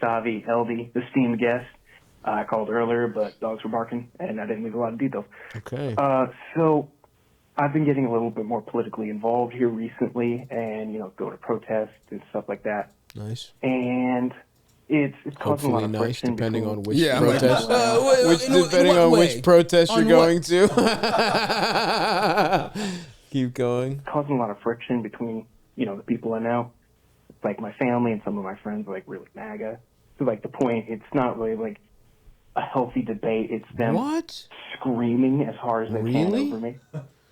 Stavi, LD, the esteemed guest. I called earlier, but dogs were barking, and I didn't leave a lot of details. Okay. So I've been getting a little bit more politically involved here recently, and go to protests and stuff like that. Nice. And it's causing a lot of nice, friction depending on which Yeah, protest. Depending on which protest you're going to. Keep going. Causing a lot of friction between the people I know, like my family and some of my friends are like really MAGA. So like the point, it's not really like a healthy debate. It's them screaming as hard as they can over me,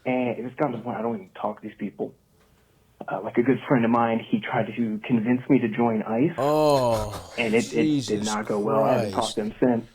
and it's gotten to the point I don't even talk to these people. Like a good friend of mine, he tried to convince me to join ICE. And it did not go well. I haven't talked to him since.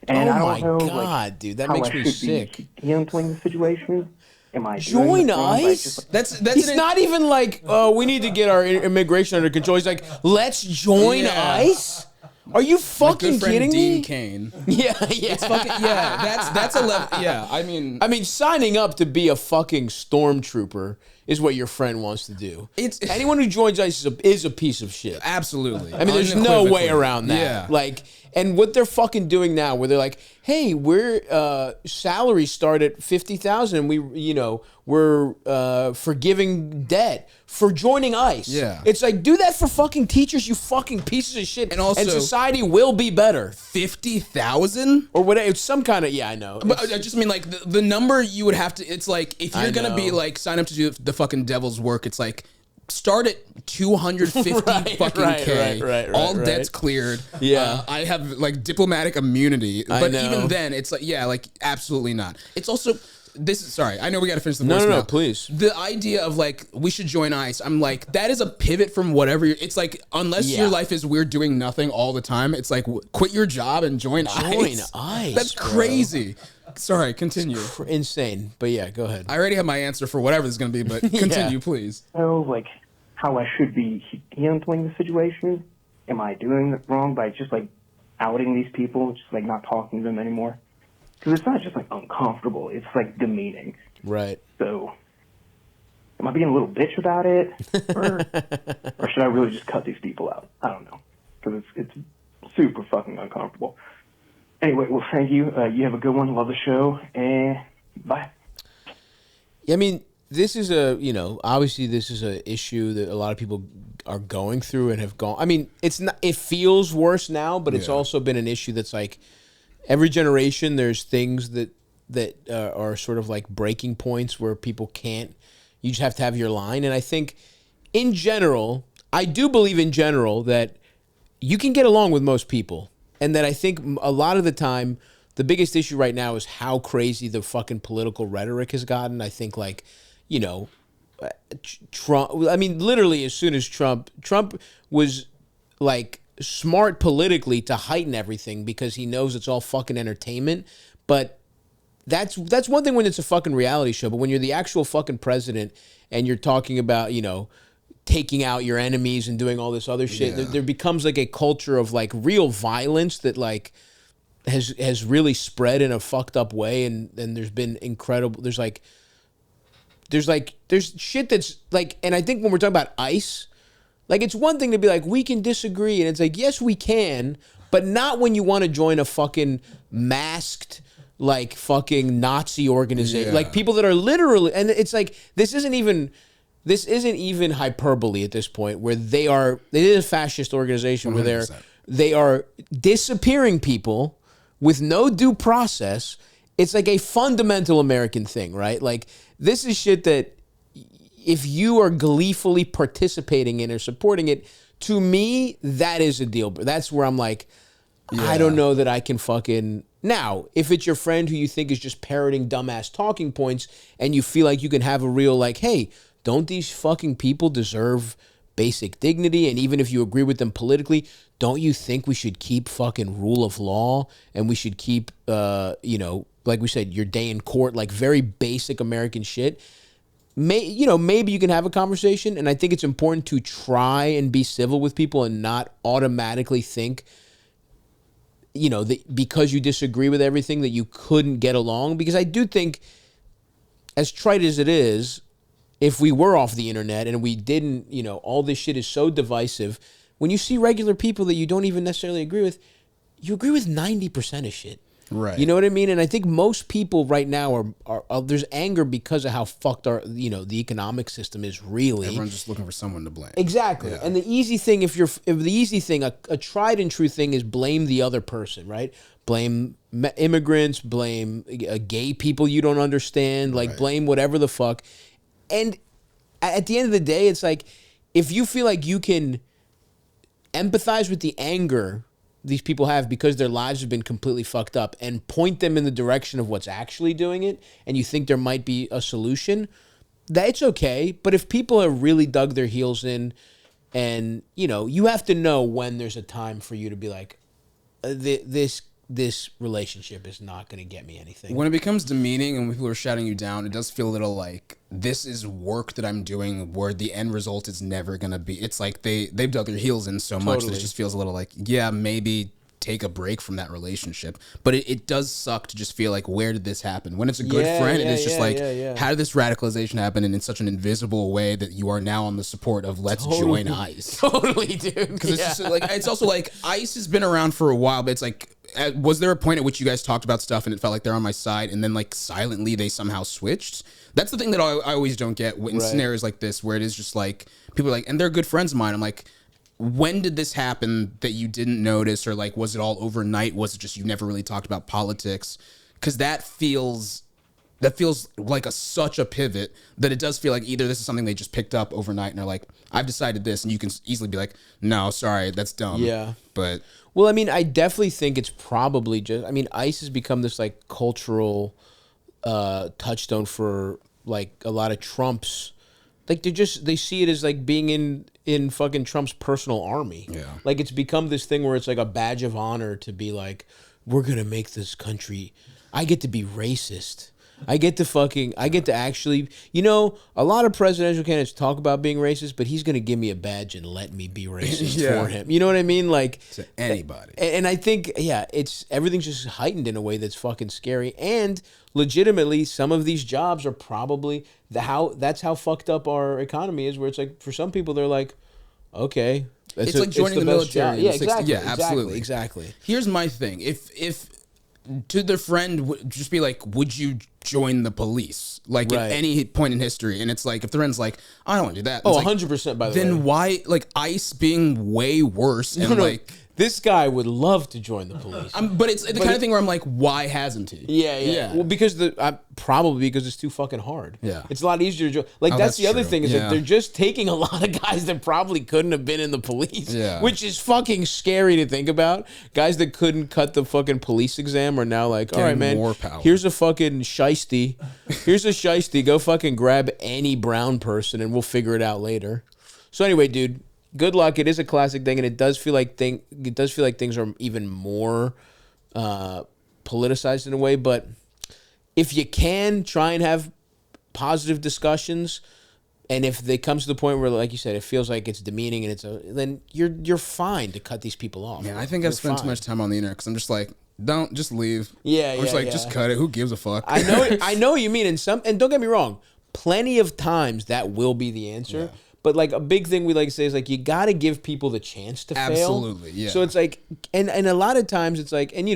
And I don't know, God, dude, that makes me sick. Handling the situation. Am I join ICE? That's He's not even like, we need to get our immigration under control. He's like, let's join ICE. Are you fucking kidding me? Dean Cain. Yeah. It's fucking that's a level. Yeah, I mean, signing up to be a fucking stormtrooper is what your friend wants to do. It's anyone who joins ICE is a piece of shit. Absolutely. I mean, there's no way around that. Yeah. Like, and what they're fucking doing now, where they're like, hey, we're salaries start at $50,000, and we're forgiving debt for joining ICE. Yeah. It's like, do that for fucking teachers, you fucking pieces of shit. And also, society will be better. 50,000 or whatever. It's some kind of I know. But I just mean like the number you would have to. It's like if you're gonna be like sign up to do the fucking devil's work. It's like start at 250 fucking K. Right, all debts cleared. Yeah, I have like diplomatic immunity, but even then, it's like like absolutely not. It's also. Sorry, I know we got to finish the voicemail. No, please. The idea of like we should join ICE, I'm like that is a pivot from whatever. It's like unless your life is we're doing nothing all the time, it's like quit your job and join ICE. Join ICE. That's crazy. Sorry, continue. Insane, but yeah, go ahead. I already have my answer for whatever this is going to be, but continue, please. Like how I should be handling the situation. Am I doing it wrong by just like outing these people, just like not talking to them anymore? Because it's not just like uncomfortable; it's like demeaning. Right. So, am I being a little bitch about it, or should I really just cut these people out? I don't know, because it's super fucking uncomfortable. Anyway, well, thank you. You have a good one. Love the show, and bye. I mean, this is obviously this is an issue that a lot of people are going through and have gone. I mean, it's not. It feels worse now, but it's also been an issue that's like. Every generation, there's things that are sort of like breaking points where people can't. You just have to have your line. And I think, in general, I do believe in general that you can get along with most people, and that I think a lot of the time, the biggest issue right now is how crazy the fucking political rhetoric has gotten. I think Trump. I mean, literally, as soon as Trump was like. Smart politically to heighten everything because he knows it's all fucking entertainment, but that's one thing when it's a fucking reality show, but when you're the actual fucking president and you're talking about taking out your enemies and doing all this other shit, there becomes like a culture of like real violence that like has really spread in a fucked up way, and there's been incredible there's shit that's like, and I think when we're talking about ICE. Like, it's one thing to be like, we can disagree. And it's like, yes, we can, but not when you want to join a fucking masked, like, fucking Nazi organization. Yeah. Like, people that are literally, and it's like, this isn't even hyperbole at this point, where it is a fascist organization 100%. Where they are disappearing people with no due process. It's like a fundamental American thing, right? Like, this is shit that, if you are gleefully participating in or supporting it, to me, that is a deal. That's where I'm like, I don't know that I can fucking... Now, if it's your friend who you think is just parroting dumbass talking points and you feel like you can have a real like, hey, don't these fucking people deserve basic dignity? And even if you agree with them politically, don't you think we should keep fucking rule of law and we should keep, like we said, your day in court, like very basic American shit? Maybe you can have a conversation, and I think it's important to try and be civil with people and not automatically think, that because you disagree with everything that you couldn't get along. Because I do think, as trite as it is, if we were off the internet and we didn't, all this shit is so divisive, when you see regular people that you don't even necessarily agree with, you agree with 90% of shit. Right. You know what I mean? And I think most people right now are there's anger because of how fucked the economic system is really. Everyone's just looking for someone to blame. Exactly. Yeah. And the easy thing, a tried and true thing is blame the other person, right? Blame immigrants, blame gay people you don't understand, like blame whatever the fuck. And at the end of the day, it's like, if you feel like you can empathize with the anger these people have because their lives have been completely fucked up and point them in the direction of what's actually doing it, and you think there might be a solution, that's okay. But if people have really dug their heels in, and you have to know when there's a time for you to be like, this relationship is not going to get me anything. When it becomes demeaning and when people are shouting you down, it does feel a little like, this is work that I'm doing where the end result is never going to be. It's like they've dug their heels in so much that it just feels a little like, yeah, maybe take a break from that relationship. But it does suck to just feel like, where did this happen? When it's a good friend, and it's just how did this radicalization happen? And in such an invisible way that you are now on the support of let's join ICE. Totally, dude. Because it's just like, it's also like, ICE has been around for a while, but it's like, was there a point at which you guys talked about stuff and it felt like they're on my side, and then like silently they somehow switched? That's the thing that I always don't get in scenarios like this, where it is just like, people are like, and they're good friends of mine. I'm like, when did this happen that you didn't notice? Or like, was it all overnight? Was it just you never really talked about politics? Because that feels like such a pivot that it does feel like either this is something they just picked up overnight and they're like, I've decided this, and you can easily be like, no, sorry, that's dumb. Yeah. But well, I mean, I definitely think it's probably just, I mean, ICE has become this like cultural touchstone for like a lot of Trump's, like they see it as like being in fucking Trump's personal army. Yeah. Like it's become this thing where it's like a badge of honor to be like, we're going to make this country, I get to be racist. I get to actually, a lot of presidential candidates talk about being racist, but he's going to give me a badge and let me be racist for him. You know what I mean? Like to anybody. And I think, everything's just heightened in a way that's fucking scary. And legitimately, some of these jobs are probably that's how fucked up our economy is, where it's like, for some people, they're like, okay. It's like joining the military. Yeah, exactly. Yeah, absolutely. Exactly. Here's my thing. If to their friend, just be like, would you join the police? Like at any point in history. And it's like, if the friend's like, I don't want to do that. Oh, like, 100% by the way. Then why, like, ICE being way worse and like... This guy would love to join the police. But it's the kind of thing where I'm like, why hasn't he? Yeah. Well, because probably because it's too fucking hard. Yeah. It's a lot easier to join. Like, that's the other thing is that they're just taking a lot of guys that probably couldn't have been in the police. Yeah. Which is fucking scary to think about. Guys that couldn't cut the fucking police exam are now like, all right, man, more power. Here's a fucking shiesty. Here's a shiesty. Go fucking grab any brown person and we'll figure it out later. So anyway, dude. Good luck. It is a classic thing, and it does feel like things are even more politicized in a way. But if you can try and have positive discussions, and if they comes to the point where, like you said, it feels like it's demeaning, and then you're fine to cut these people off. Yeah, I think I've spent too much time on the internet because I'm just like, don't just leave. Yeah, I'm just like, just cut it. Who gives a fuck? I know what you mean. And don't get me wrong, plenty of times that will be the answer. Yeah. But like a big thing we like to say is like, you got to give people the chance to fail. Absolutely, yeah. So it's like, and a lot of times it's like, and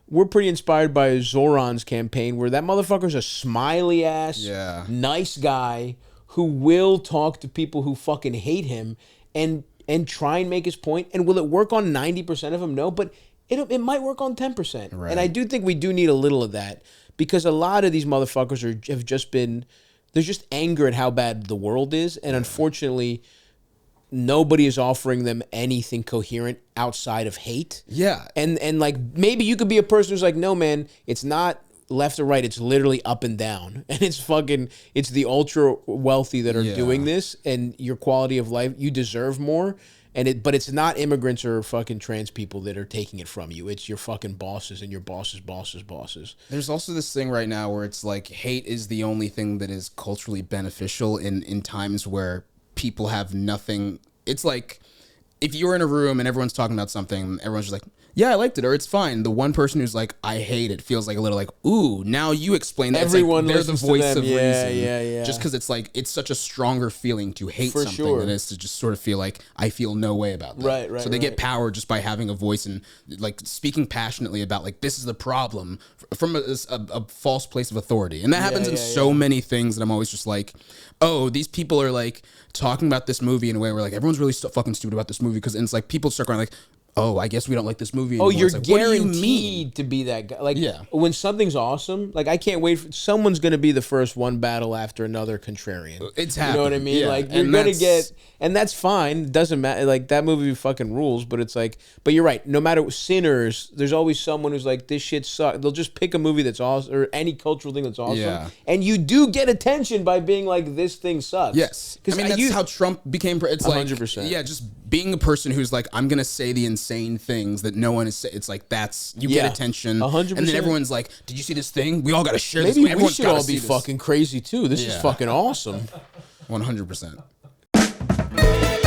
we're pretty inspired by Zoran's campaign where that motherfucker's a smiley ass, nice guy who will talk to people who fucking hate him and try and make his point. And will it work on 90% of them? No, but it might work on 10%. Right. And I do think we do need a little of that because a lot of these motherfuckers have just been... There's just anger at how bad the world is, and unfortunately, nobody is offering them anything coherent outside of hate. Yeah. And like, maybe you could be a person who's like, no, man, it's not left or right, it's literally up and down. And it's the ultra wealthy that are doing this, and your quality of life, you deserve more. But it's not immigrants or fucking trans people that are taking it from you. It's your fucking bosses and your bosses' bosses' bosses. There's also this thing right now where it's like hate is the only thing that is culturally beneficial in times where people have nothing. It's like if you're in a room and everyone's talking about something, everyone's just like, yeah, I liked it, or it's fine. The one person who's like, I hate it, feels like a little like, ooh, now you explain that. Everyone they're the voice of reason. Yeah. Just because it's like, it's such a stronger feeling to hate something than it is to just sort of feel like, I feel no way about that. Right. So they get power just by having a voice and like speaking passionately about like, this is the problem from a false place of authority. And that happens in so many things that I'm always just like, oh, these people are like talking about this movie in a way where like everyone's really fucking stupid about this movie, because it's like people start going like, oh, I guess we don't like this movie anymore. Oh, you're like, guaranteed to be that guy. Like, when something's awesome, like, I can't wait for someone's going to be the first one battle after another contrarian. It's happening. You know what I mean? Yeah. Like, you're going to get, and that's fine. It doesn't matter. Like, that movie fucking rules, but it's like, but you're right. No matter Sinners, there's always someone who's like, this shit sucks. They'll just pick a movie that's awesome, or any cultural thing that's awesome. Yeah. And you do get attention by being like, this thing sucks. Yes. I mean, that's how Trump became, it's like, 100%. Yeah, just being a person who's like, I'm going to say the insane things that no one is saying. It's like, you get attention. 100%. And then everyone's like, did you see this thing? We all got to share this. Maybe we should all be fucking crazy too. This is fucking awesome. 100%.